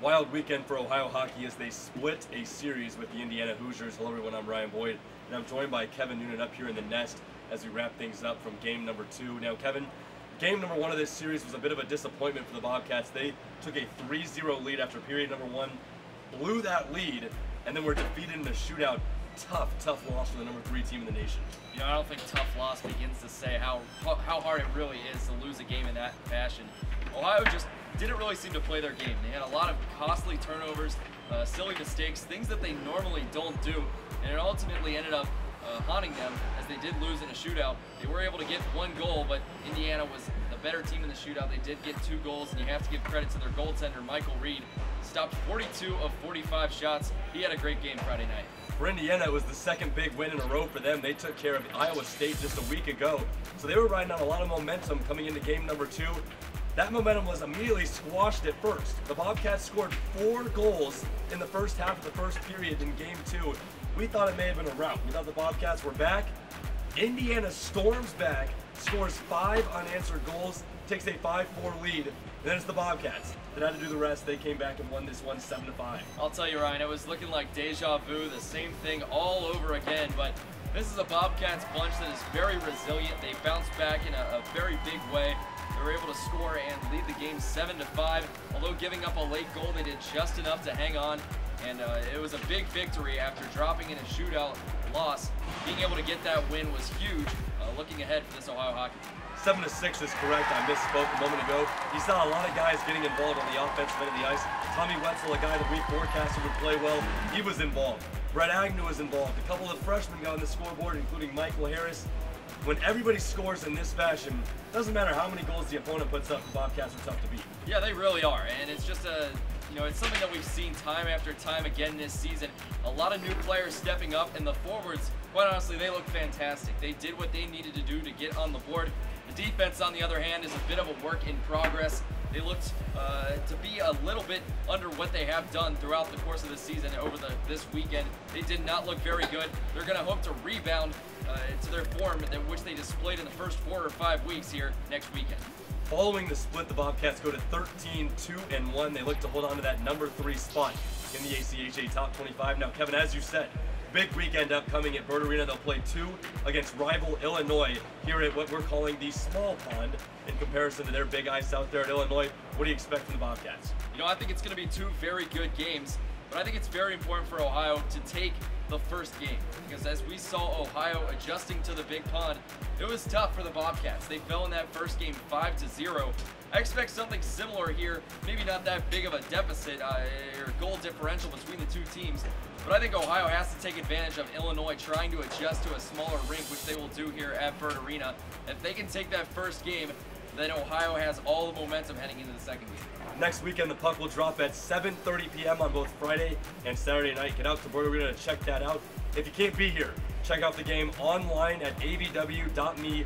Wild weekend for Ohio hockey as they split a series with the Indiana Hoosiers. Hello everyone, I'm Ryan Boyd, and I'm joined by Kevin Noonan up here in the nest as we wrap things up from game number 2. Now Kevin, game number 1 of this series was a bit of a disappointment for the Bobcats. They took a 3-0 lead after period number 1, blew that lead, and then were defeated in a shootout. Tough loss for the number 3 team in the nation. You know, I don't think tough loss begins to say how hard it really is to lose a game in that fashion. Ohio just didn't really seem to play their game. They had a lot of costly turnovers, silly mistakes, things that they normally don't do, and it ultimately ended up haunting them as they did lose in a shootout. They were able to get 1 goal, but Indiana was the better team in the shootout. They did get 2 goals, and you have to give credit to their goaltender, Michael Reed. Stopped 42 of 45 shots. He had a great game Friday night. For Indiana, it was the second big win in a row for them. They took care of Iowa State just a week ago, so they were riding on a lot of momentum coming into game number 2. That momentum was immediately squashed at first. The Bobcats scored 4 goals in the first half of the first period in game 2. We thought it may have been a rout. We thought the Bobcats were back. Indiana storms back, scores 5 unanswered goals, takes a 5-4 lead, and then it's the Bobcats that had to do the rest. They came back and won this one 7-5. I'll tell you, Ryan, it was looking like deja vu, the same thing all over again, but this is a Bobcats bunch that is very resilient. They bounced back in a very big way. They were able to score and lead the game 7-5. Although giving up a late goal, they did just enough to hang on, and it was a big victory after dropping in a shootout loss. Being able to get that win was huge, looking ahead for this Ohio hockey team. 7-6 is correct. I misspoke a moment ago. You saw a lot of guys getting involved on the offensive end of the ice. Tommy Wetzel, a guy that we forecasted would play well, he was involved. Brett Agnew was involved. A couple of freshmen got on the scoreboard, including Michael Harris. When everybody scores in this fashion, doesn't matter how many goals the opponent puts up, the Bobcats are tough to beat. Yeah, they really are, and it's just it's something that we've seen time after time again this season. A lot of new players stepping up, and the forwards, quite honestly, they look fantastic. They did what they needed to do to get on the board. The defense, on the other hand, is a bit of a work in progress. They looked to be a little bit under what they have done throughout the course of the season over this weekend. They did not look very good. They're going to hope to rebound to their form, which they displayed in the first 4 or 5 weeks here next weekend. Following the split, the Bobcats go to 13-2-1. They look to hold on to that number 3 spot in the ACHA Top 25. Now, Kevin, as you said, big weekend upcoming at Bird Arena. They'll play 2 against rival Illinois here at what we're calling the small pond in comparison to their big ice out there at Illinois. What do you expect from the Bobcats? You know, I think it's going to be 2 very good games, but I think it's very important for Ohio to take the first game, because as we saw Ohio adjusting to the big pond, it was tough for the Bobcats. They fell in that first game 5-0. I expect something similar here, maybe not that big of a deficit or goal differential between the 2 teams, but I think Ohio has to take advantage of Illinois trying to adjust to a smaller rink, which they will do here at Bird Arena. If they can take that first game, then Ohio has all the momentum heading into the second game. Next weekend, the puck will drop at 7:30 p.m. on both Friday and Saturday night. Get out to Bird Arena to check that out. If you can't be here, check out the game online at avw.me/live.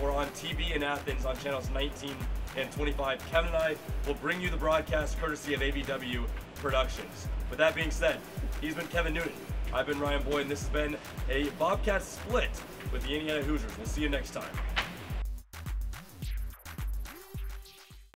We're on TV in Athens on channels 19 and 25. Kevin and I will bring you the broadcast courtesy of AVW Productions. With that being said, he's been Kevin Noonan. I've been Ryan Boyd, and this has been a Bobcat split with the Indiana Hoosiers. We'll see you next time.